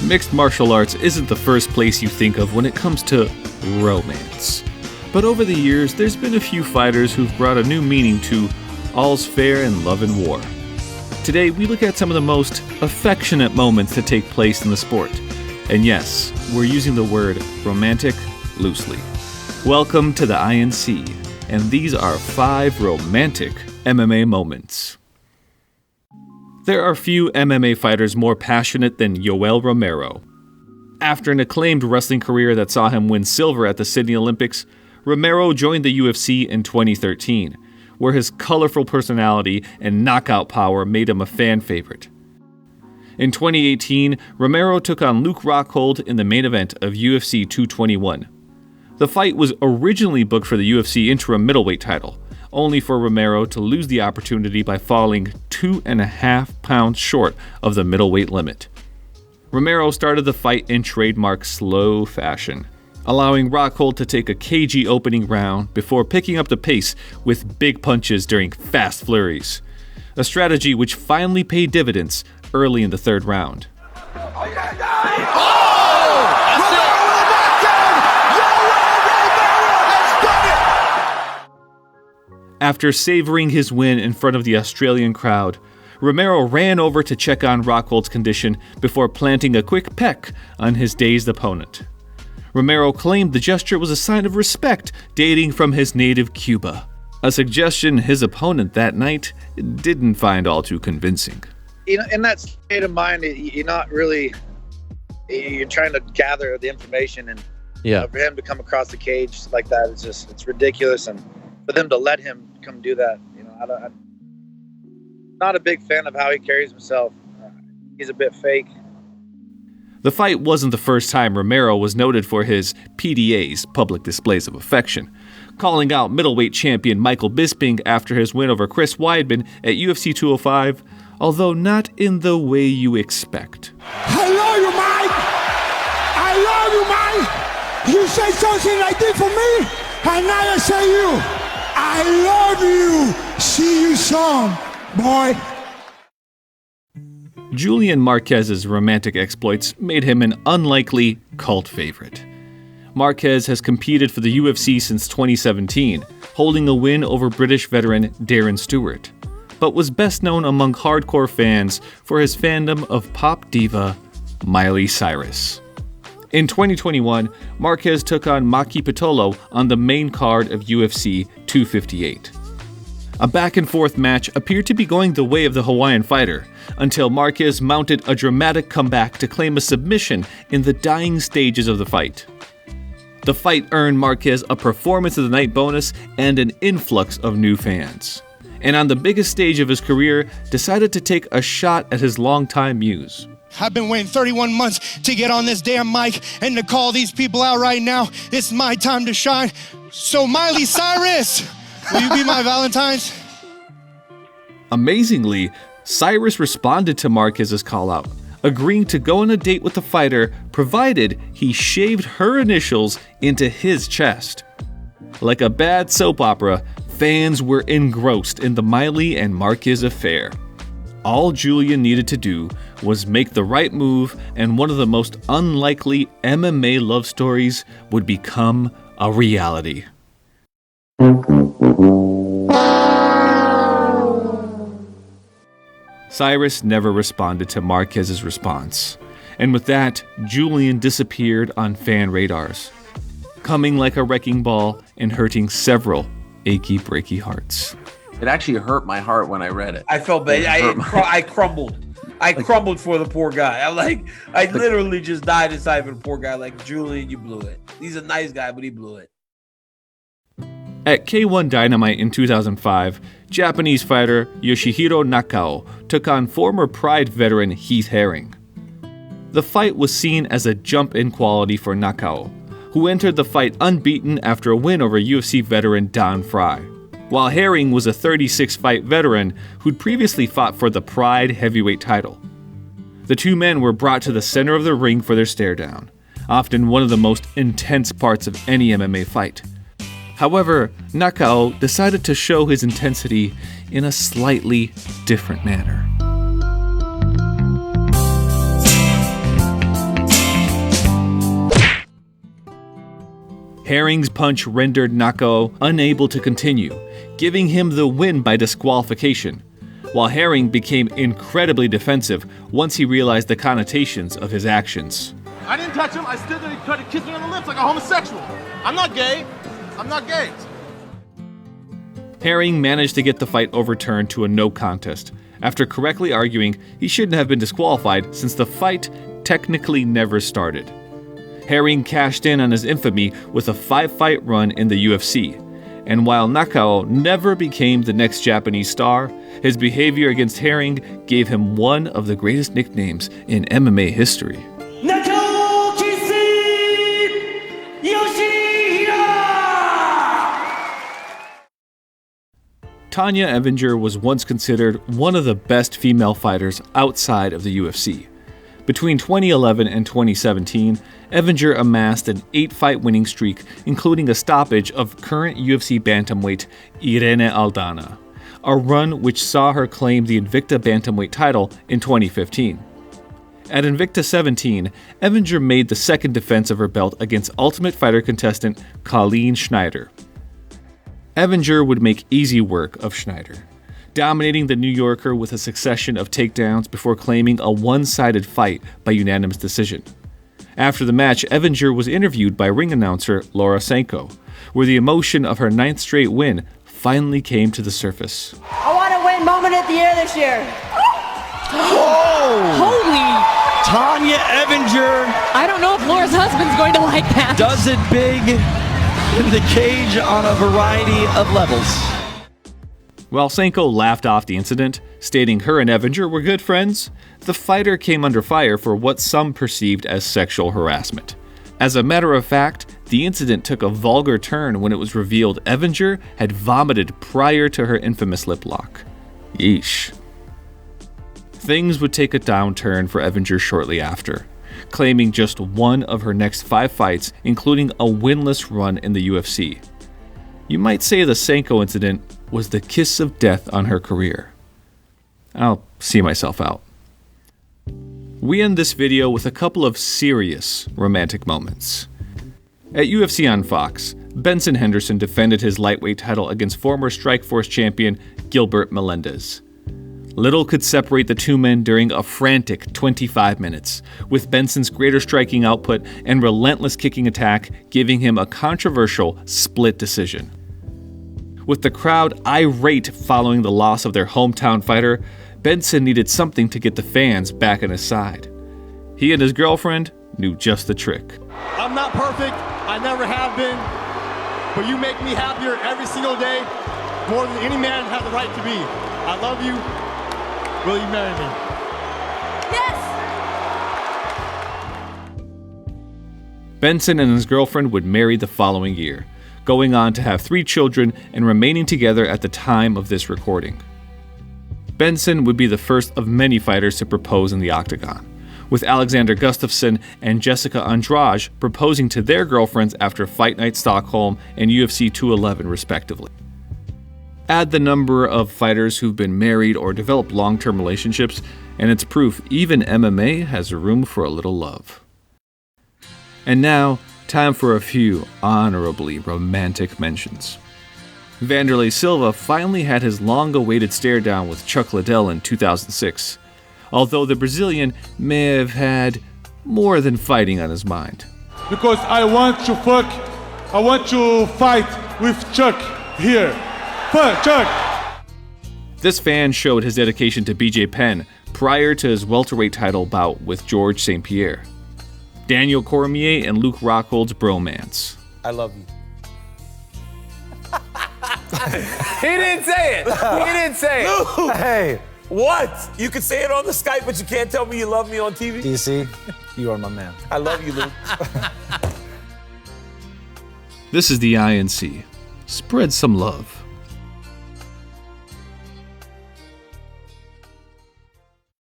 Mixed martial arts isn't the first place you think of when it comes to romance. But over the years, there's been a few fighters who've brought a new meaning to all's fair in love and war. Today, we look at some of the most affectionate moments that take place in the sport. And yes, we're using the word romantic loosely. Welcome to the INC, and these are 5 romantic MMA moments. There are few MMA fighters more passionate than Yoel Romero. After an acclaimed wrestling career that saw him win silver at the Sydney Olympics, Romero joined the UFC in 2013, where his colorful personality and knockout power made him a fan favorite. In 2018, Romero took on Luke Rockhold in the main event of UFC 221. The fight was originally booked for the UFC interim middleweight title, only for Romero to lose the opportunity by falling 2.5 pounds short of the middleweight limit. Romero started the fight in trademark slow fashion, allowing Rockhold to take a cagey opening round before picking up the pace with big punches during fast flurries, a strategy which finally paid dividends early in the third round. After savoring his win in front of the Australian crowd, Romero ran over to check on Rockhold's condition before planting a quick peck on his dazed opponent. Romero claimed the gesture was a sign of respect dating from his native Cuba, a suggestion his opponent that night didn't find all too convincing. In that state of mind, you're trying to gather the information, and for him to come across the cage like that, it's ridiculous. And for them to let him come do that, I'm not a big fan of how he carries himself. He's a bit fake. The fight wasn't the first time Romero was noted for his PDA's, public displays of affection, calling out middleweight champion Michael Bisping after his win over Chris Weidman at UFC 205, although not in the way you expect. I love you, Mike! I love you, Mike! You say something like this for me, and now I say you. I love you! See you soon, boy! Julian Marquez's romantic exploits made him an unlikely cult favorite. Marquez has competed for the UFC since 2017, holding a win over British veteran Darren Stewart, but was best known among hardcore fans for his fandom of pop diva Miley Cyrus. In 2021, Marquez took on Maki Pitolo on the main card of UFC 258. A back-and-forth match appeared to be going the way of the Hawaiian fighter, until Marquez mounted a dramatic comeback to claim a submission in the dying stages of the fight. The fight earned Marquez a Performance of the Night bonus and an influx of new fans, and on the biggest stage of his career, decided to take a shot at his longtime muse. I've been waiting 31 months to get on this damn mic and to call these people out right now. It's my time to shine. So Miley Cyrus, will you be my Valentine's? Amazingly, Cyrus responded to Marquez's call-out, agreeing to go on a date with the fighter provided he shaved her initials into his chest. Like a bad soap opera, fans were engrossed in the Miley and Marquez affair. All Julian needed to do was make the right move, and one of the most unlikely MMA love stories would become a reality. Cyrus never responded to Marquez's response, and with that, Julian disappeared on fan radars, coming like a wrecking ball and hurting several achy breaky hearts. It actually hurt my heart when I read it. I felt bad. I crumbled. I crumbled for the poor guy. I literally just died inside for the poor guy. Like, Julian, you blew it. He's a nice guy, but he blew it. At K1 Dynamite in 2005, Japanese fighter Yoshihiro Nakao took on former Pride veteran Heath Herring. The fight was seen as a jump in quality for Nakao, who entered the fight unbeaten after a win over UFC veteran Don Fry, while Herring was a 36-fight veteran who'd previously fought for the Pride heavyweight title. The two men were brought to the center of the ring for their stare-down, often one of the most intense parts of any MMA fight. However, Nakao decided to show his intensity in a slightly different manner. Herring's punch rendered Nakao unable to continue, giving him the win by disqualification, while Herring became incredibly defensive once he realized the connotations of his actions. I didn't touch him. I stood there and tried to kiss me on the lips like a homosexual. I'm not gay. I'm not gay. Herring managed to get the fight overturned to a no contest, after correctly arguing he shouldn't have been disqualified since the fight technically never started. Herring cashed in on his infamy with a 5-fight run in the UFC, and while Nakao never became the next Japanese star, his behavior against Herring gave him one of the greatest nicknames in MMA history. Tanya Evanger was once considered one of the best female fighters outside of the UFC. Between 2011 and 2017, Evinger amassed an 8-fight winning streak, including a stoppage of current UFC bantamweight Irene Aldana, a run which saw her claim the Invicta bantamweight title in 2015. At Invicta 17, Evinger made the second defense of her belt against Ultimate Fighter contestant Colleen Schneider. Evinger would make easy work of Schneider, dominating the New Yorker with a succession of takedowns before claiming a one-sided fight by unanimous decision. After the match, Evinger was interviewed by ring announcer Laura Sanko, where the emotion of her 9th straight win finally came to the surface. I want to win Moment of the Year this year. Oh! Holy! Tanya Evanger. I don't know if Laura's husband's going to like that. Does it big in the cage on a variety of levels. While Sanko laughed off the incident, stating her and Evinger were good friends, the fighter came under fire for what some perceived as sexual harassment. As a matter of fact, the incident took a vulgar turn when it was revealed Evinger had vomited prior to her infamous lip lock. Yeesh. Things would take a downturn for Evinger shortly after, claiming just one of her next 5 fights, including a winless run in the UFC. You might say the Sanko incident was the kiss of death on her career. I'll see myself out. We end this video with a couple of serious romantic moments. At UFC on Fox, Benson Henderson defended his lightweight title against former Strikeforce champion Gilbert Melendez. Little could separate the two men during a frantic 25 minutes, with Benson's greater striking output and relentless kicking attack giving him a controversial split decision. With the crowd irate following the loss of their hometown fighter, Benson needed something to get the fans back on his side. He and his girlfriend knew just the trick. I'm not perfect. I never have been. But you make me happier every single day, more than any man has the right to be. I love you. Will you marry me? Yes! Benson and his girlfriend would marry the following year, going on to have 3 children and remaining together at the time of this recording. Benson would be the first of many fighters to propose in the octagon, with Alexander Gustafsson and Jessica Andrade proposing to their girlfriends after Fight Night Stockholm and UFC 211 respectively. Add the number of fighters who've been married or developed long-term relationships, and it's proof even MMA has room for a little love. And now, time for a few honorably romantic mentions. Vanderlei Silva finally had his long-awaited stare-down with Chuck Liddell in 2006, although the Brazilian may have had more than fighting on his mind. Because I want to fight with Chuck here. Chuck! This fan showed his dedication to BJ Penn prior to his welterweight title bout with Georges St. Pierre. Daniel Cormier and Luke Rockhold's bromance. I love you. He didn't say it. He didn't say it. Luke. Hey. What? You can say it on the Skype, but you can't tell me you love me on TV? DC, you are my man. I love you, Luke. This is the INC. Spread some love.